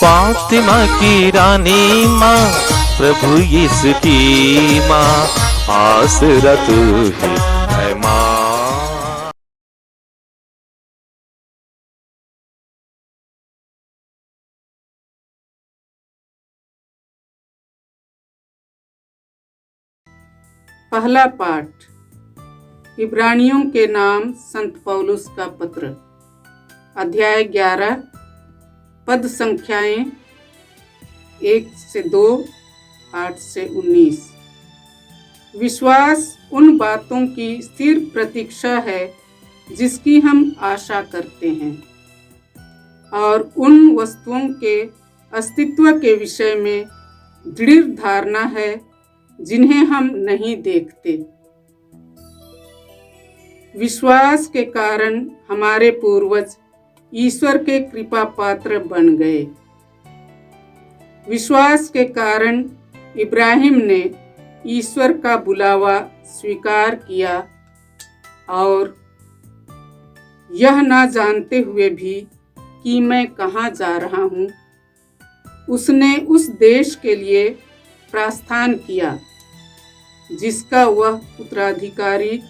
फातिमा की रानी माँ, प्रभु यीशु की माँ, आसरा तू ही है माँ। पहला पाठ इब्रानियों के नाम संत पौलुस का पत्र, अध्याय 11, पद संख्याएं 1 से 2, 8 से 19। विश्वास उन बातों की स्थिर प्रतीक्षा है जिसकी हम आशा करते हैं, और उन वस्तुओं के अस्तित्व के विषय में दृढ़ धारणा है जिन्हें हम नहीं देखते। विश्वास के कारण हमारे पूर्वज ईश्वर के कृपा पात्र बन गए। विश्वास के कारण इब्राहिम ने ईश्वर का बुलावा स्वीकार किया, और यह ना जानते हुए भी कि मैं कहाँ जा रहा हूँ, उसने उस देश के लिए प्रस्थान किया जिसका वह उत्तराधिकारी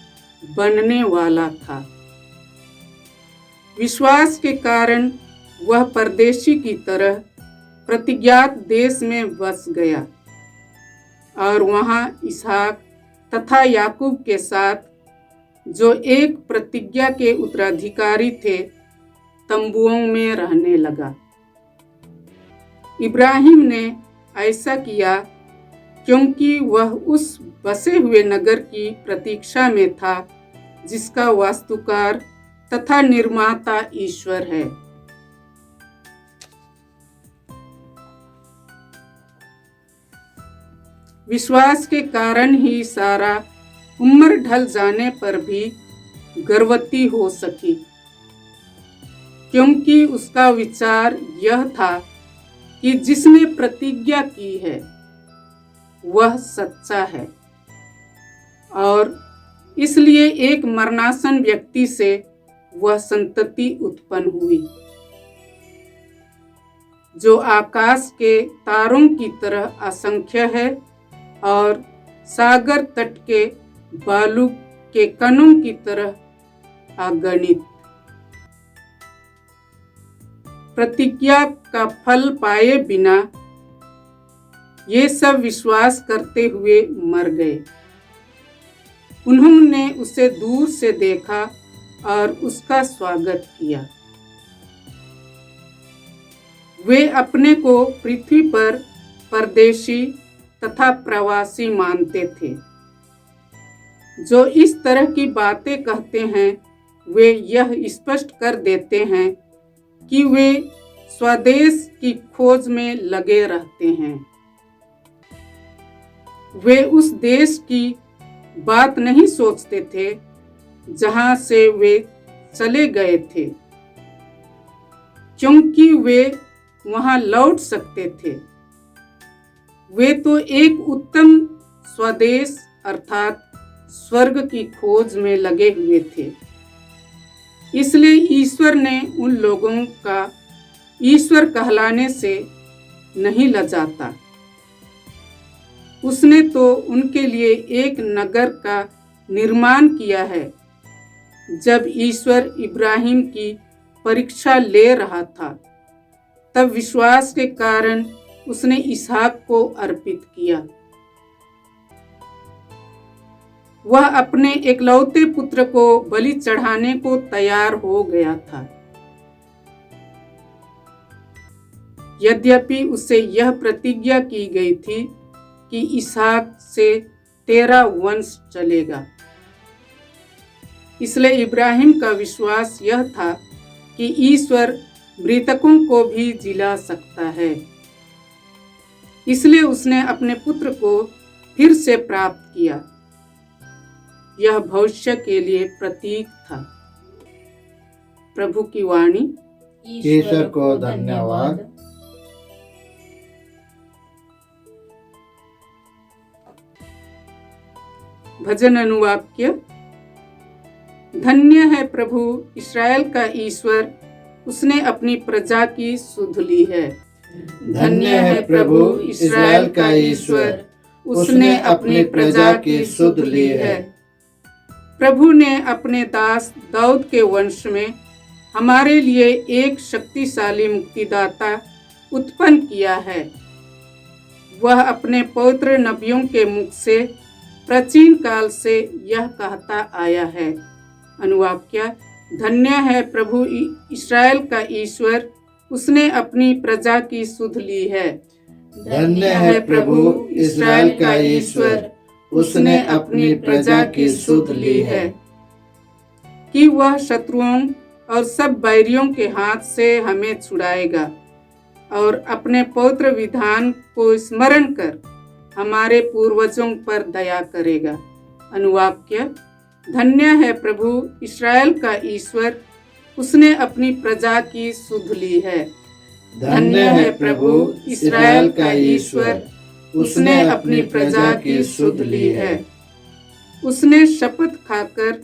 बनने वाला था। विश्वास के कारण वह परदेशी की तरह प्रतिज्ञात देश में बस गया, और वहां इसहाक तथा याकूब के साथ, जो एक प्रतिज्ञा के उत्तराधिकारी थे, तंबुओं में रहने लगा। इब्राहिम ने ऐसा किया क्योंकि वह उस बसे हुए नगर की प्रतीक्षा में था जिसका वास्तुकार तथा निर्माता ईश्वर है। विश्वास के कारण ही सारा उम्र ढल जाने पर भी गर्भवती हो सकी, क्योंकि उसका विचार यह था कि जिसने प्रतिज्ञा की है वह सच्चा है, और इसलिए एक मरणासन व्यक्ति से वह संतति उत्पन्न हुई जो आकाश के तारों की तरह असंख्य है और सागर तट के बालू के कणों की तरह अगणित। प्रतिज्ञा का फल पाए बिना ये सब विश्वास करते हुए मर गए। उन्होंने उसे दूर से देखा और उसका स्वागत किया। वे अपने को पृथ्वी पर परदेशी तथा प्रवासी मानते थे। जो इस तरह की बातें कहते हैं, वे यह स्पष्ट कर देते हैं कि वे स्वदेश की खोज में लगे रहते हैं। वे उस देश की बात नहीं सोचते थे जहां से वे चले गए थे, क्योंकि वे वहां लौट सकते थे। वे तो एक उत्तम स्वदेश अर्थात स्वर्ग की खोज में लगे हुए थे। इसलिए ईश्वर ने उन लोगों का ईश्वर कहलाने से नहीं लजाता। उसने तो उनके लिए एक नगर का निर्माण किया है। जब ईश्वर इब्राहिम की परीक्षा ले रहा था, तब विश्वास के कारण उसने इसहाक को अर्पित किया। वह अपने एकलौते पुत्र को बलि चढ़ाने को तैयार हो गया था। यद्यपि उससे यह प्रतिज्ञा की गई थी कि इसहाक से तेरा वंश चलेगा। इसलिए इब्राहिम का विश्वास यह था कि ईश्वर मृतकों को भी जिला सकता है। इसलिए उसने अपने पुत्र को फिर से प्राप्त किया। यह भविष्य के लिए प्रतीक था। प्रभु की वाणी। ईश्वर को धन्यवाद। भजन अनुवाक्य। धन्य है प्रभु इस्राएल का ईश्वर, उसने अपनी प्रजा की सुध ली है। धन्य है प्रभु इस्राएल का ईश्वर, उसने अपनी प्रजा की सुध ली है। प्रभु ने अपने दास दाऊद के वंश में हमारे लिए एक शक्तिशाली मुक्तिदाता उत्पन्न किया है। वह अपने पवित्र नबियों के मुख से प्राचीन काल से यह कहता आया है। अनुवाक्य: धन्य है प्रभु इस्राएल का ईश्वर, उसने अपनी प्रजा की सुध ली है। धन्य है प्रभु इस्राएल का ईश्वर, उसने अपनी प्रजा की सुध ली है। कि वह शत्रुओं और सब बैरियों के हाथ से हमें छुड़ाएगा और अपने पवित्र विधान को स्मरण कर हमारे पूर्वजों पर दया करेगा। अनुवाक्य: धन्य है प्रभु इस्राएल का ईश्वर, उसने अपनी प्रजा की सुध ली है। धन्य है प्रभु इस्राएल का ईश्वर, उसने अपनी प्रजा की सुध ली है। उसने शपथ खाकर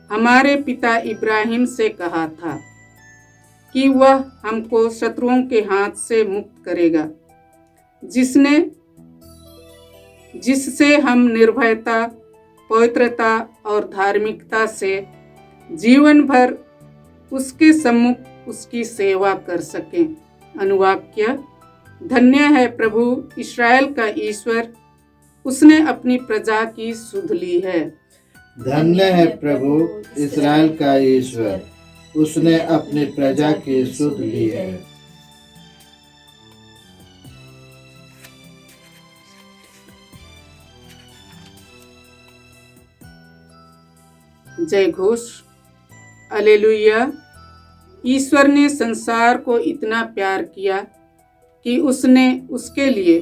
हमारे पिता इब्राहिम से कहा था कि वह हमको शत्रुओं के हाथ से मुक्त करेगा, जिससे हम निर्भयता, पवित्रता और धार्मिकता से जीवन भर उसके सम्मुख उसकी सेवा कर सकें। अनुवाक्य: धन्य है प्रभु इस्राएल का ईश्वर, उसने अपनी प्रजा की सुध ली है। धन्य है प्रभु इस्राएल का ईश्वर, उसने अपनी प्रजा की सुध ली है। जय घोष। हालेलुया। ईश्वर ने संसार को इतना प्यार किया कि उसने उसके लिए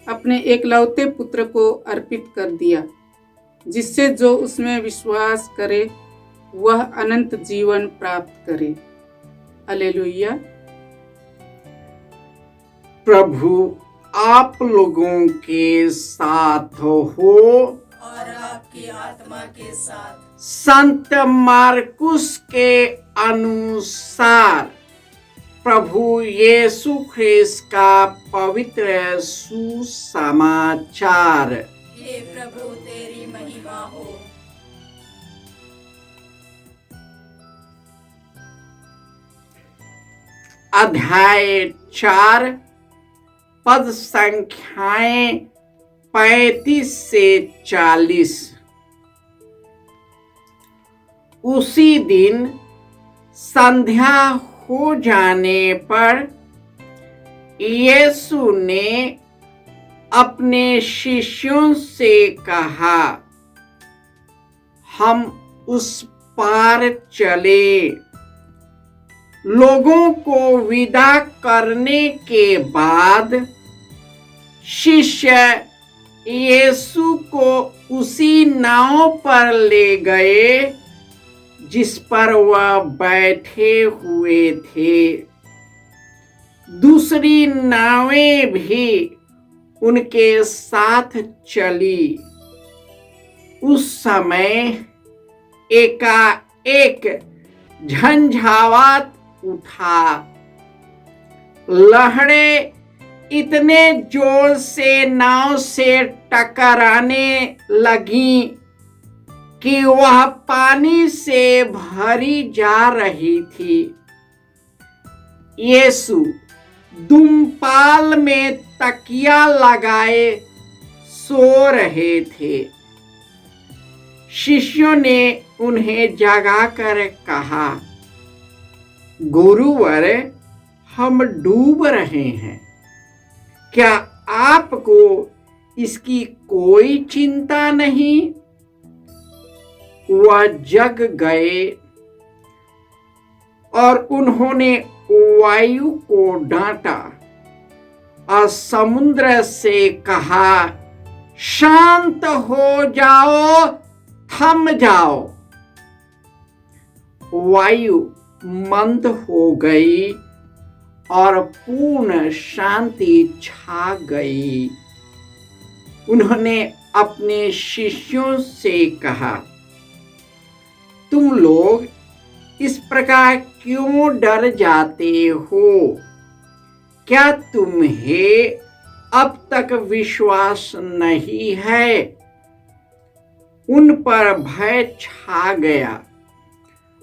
अपने एकलौते पुत्र को अर्पित कर दिया, जिससे जो उसमें विश्वास करे वह अनंत जीवन प्राप्त करे। हालेलुया। प्रभु आप लोगों के साथ हो और आपकी आत्मा के साथ। संत मार्कुस के अनुसार प्रभु यीशु ख्रिस्त का पवित्र सुसमाचार। हे प्रभु तेरी महिमा हो। अध्याय 4 पद संख्याएं 35 से 40। उसी दिन संध्या हो जाने पर यीशु ने अपने शिष्यों से कहा, हम उस पार चले। लोगों को विदा करने के बाद शिष्य यीशु को उसी नाव पर ले गए जिस पर वह बैठे हुए थे। दूसरी नावें भी उनके साथ चली। उस समय एकाएक झंझावात उठा। लहरें इतने जोर से नाव से टकराने लगीं कि वह पानी से भरी जा रही थी। यीशु दुमपाल में तकिया लगाए सो रहे थे। शिष्यों ने उन्हें जगाकर कहा, गुरुवर, हम डूब रहे हैं, क्या आपको इसकी कोई चिंता नहीं? वह जग गए और उन्होंने वायु को डांटा और समुद्र से कहा, शांत हो जाओ, थम जाओ। वायु मंद हो गई और पूर्ण शांति छा गई। उन्होंने अपने शिष्यों से कहा, तुम लोग इस प्रकार क्यों डर जाते हो? क्या तुम्हें अब तक विश्वास नहीं है? उन पर भय छा गया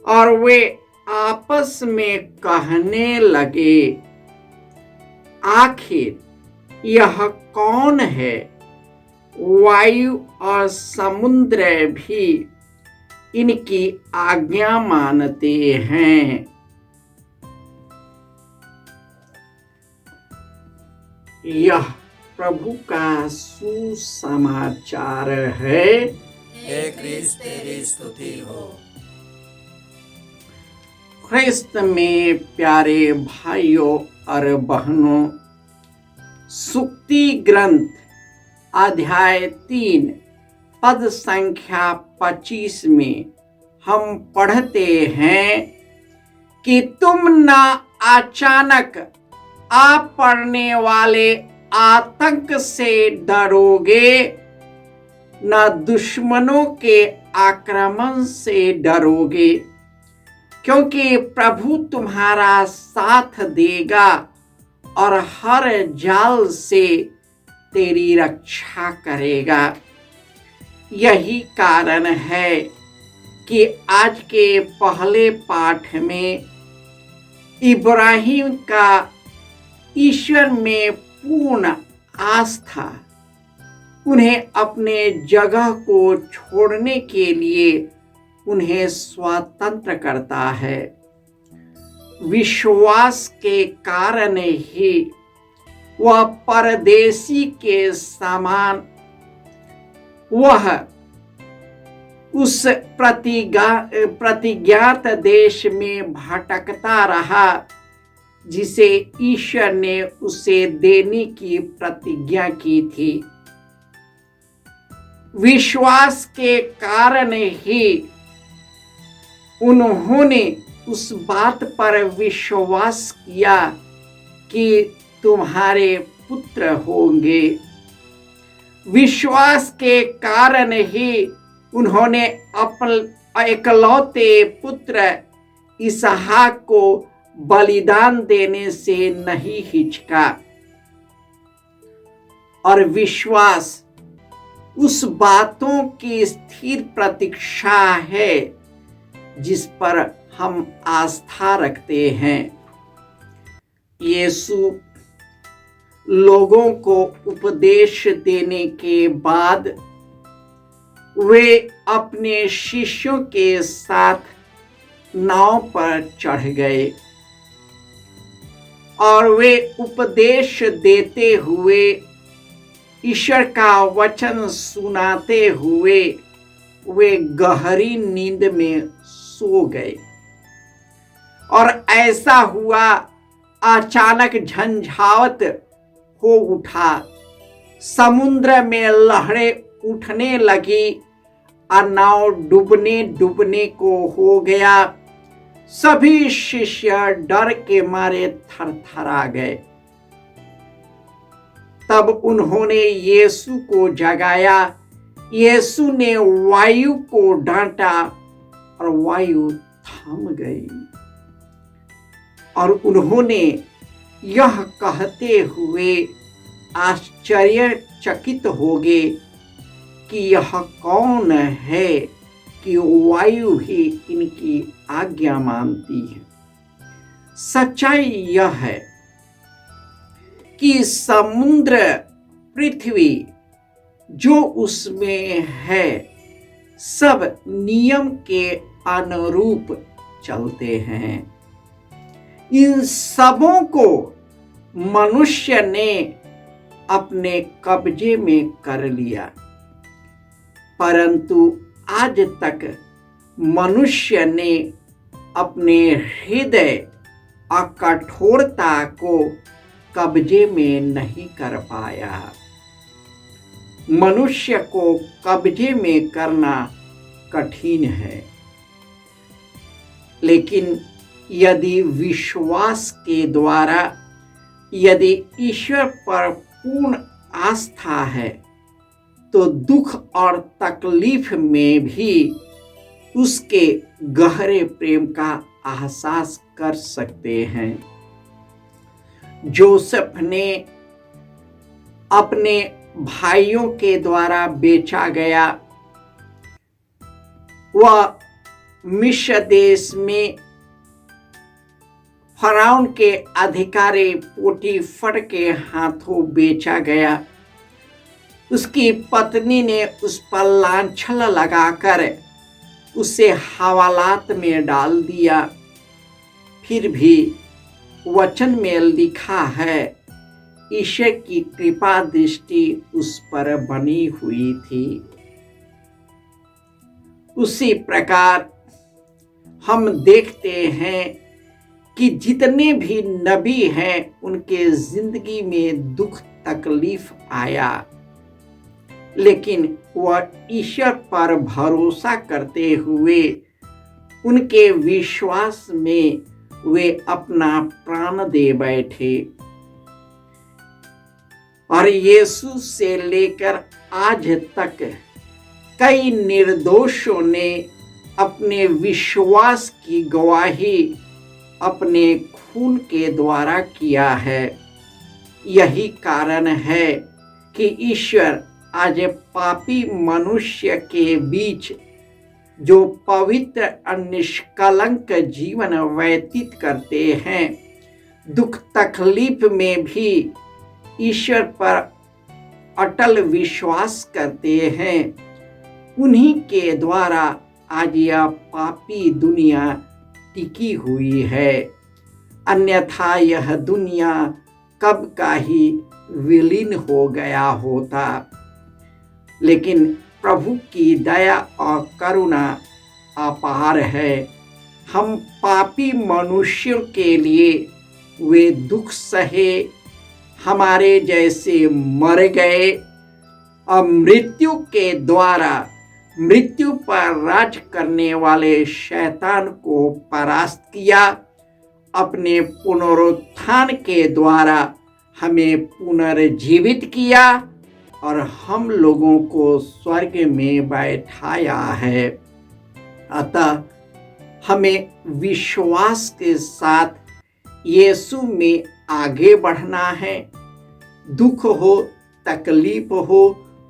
और वे आपस में कहने लगे, आखिर यह कौन है? वायु और समुद्र भी इनकी आज्ञा मानते हैं। यह प्रभु का सुसमाचार है। हे क्रिस्त तेरी स्तुति हो। ख्रिस्त में प्यारे भाइयों और बहनों, सुक्ति ग्रंथ अध्याय 3 पद संख्या 25 में हम पढ़ते हैं कि तुम न अचानक आ पड़ने वाले आतंक से डरोगे, न दुश्मनों के आक्रमण से डरोगे, क्योंकि प्रभु तुम्हारा साथ देगा और हर जाल से तेरी रक्षा करेगा। यही कारण है कि आज के पहले पाठ में इब्राहिम का ईश्वर में पूर्ण आस्था उन्हें अपने जगह को छोड़ने के लिए उन्हें स्वतंत्र करता है। विश्वास के कारण ही वह परदेशी के समान वह उस प्रतिज्ञात देश में भटकता रहा जिसे ईश्वर ने उसे देने की प्रतिज्ञा की थी। विश्वास के कारण ही उन्होंने उस बात पर विश्वास किया कि तुम्हारे पुत्र होंगे। विश्वास के कारण ही उन्होंने अपने इकलौते पुत्र इसहाक को बलिदान देने से नहीं हिचका। और विश्वास उस बातों की स्थिर प्रतीक्षा है जिस पर हम आस्था रखते हैं। यीशु लोगों को उपदेश देने के बाद वे अपने शिष्यों के साथ नाव पर चढ़ गए और वे उपदेश देते हुए, ईश्वर का वचन सुनाते हुए वे गहरी नींद में सो गए। और ऐसा हुआ, अचानक झंझावत हो उठा, समुद्र में लहरें उठने लगी और नाव डूबने डूबने को हो गया। सभी शिष्य डर के मारे थरथरा गए। तब उन्होंने यीशु को जगाया। यीशु ने वायु को डांटा और वायु थम गई। और उन्होंने यह कहते हुए आश्चर्यचकित हो गए कि यह कौन है कि वायु ही इनकी आज्ञा मानती है। सच्चाई यह है कि समुद्र, पृथ्वी, जो उसमें है, सब नियम के अनुरूप चलते हैं। इन सबों को मनुष्य ने अपने कब्जे में कर लिया, परंतु आज तक मनुष्य ने अपने हृदय और कठोरता को कब्जे में नहीं कर पाया। मनुष्य को कब्जे में करना कठिन है, लेकिन यदि विश्वास के द्वारा, यदि ईश्वर पर पूर्ण आस्था है, तो दुख और तकलीफ में भी उसके गहरे प्रेम का एहसास कर सकते हैं। जोसेफ ने अपने भाइयों के द्वारा बेचा गया। वह मिस्र देश में फराउन के अधिकारी पोटीफर के हाथों बेचा गया। उसकी पत्नी ने उस पर लांछन लगाकर उसे हवालात में डाल दिया। फिर भी वचन में लिखा है, ईश्वर की कृपा दृष्टि उस पर बनी हुई थी। उसी प्रकार हम देखते हैं कि जितने भी नबी हैं उनके जिंदगी में दुख तकलीफ आया, लेकिन वह ईश्वर पर भरोसा करते हुए उनके विश्वास में वे अपना प्राण दे बैठे। और यीशु से लेकर आज तक कई निर्दोषों ने अपने विश्वास की गवाही अपने खून के द्वारा किया है। यही कारण है कि ईश्वर आज पापी मनुष्य के बीच जो पवित्र और निष्कलंक जीवन व्यतीत करते हैं, दुख तकलीफ में भी ईश्वर पर अटल विश्वास करते हैं, उन्हीं के द्वारा आज यह पापी दुनिया टिकी हुई है। अन्यथा यह दुनिया कब का ही विलीन हो गया होता। लेकिन प्रभु की दया और करुणा अपार है। हम पापी मनुष्यों के लिए वे दुख सहे, हमारे जैसे मर गए और मृत्यु के द्वारा मृत्यु पर राज करने वाले शैतान को परास्त किया। अपने पुनरुत्थान के द्वारा हमें पुनर्जीवित किया और हम लोगों को स्वर्ग में बैठाया है। अतः हमें विश्वास के साथ यीशु में आगे बढ़ना है। दुख हो, तकलीफ हो,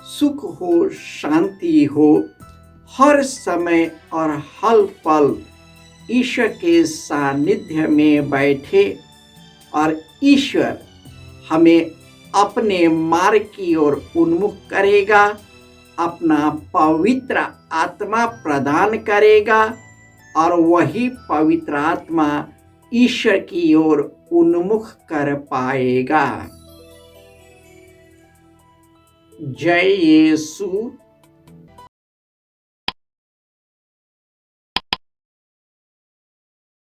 सुख हो, शांति हो, हर समय और हर पल ईश्वर के सानिध्य में बैठे और ईश्वर हमें अपने मार्ग की ओर उन्मुख करेगा, अपना पवित्र आत्मा प्रदान करेगा और वही पवित्र आत्मा ईश्वर की ओर उन्मुख कर पाएगा। जय यीशु।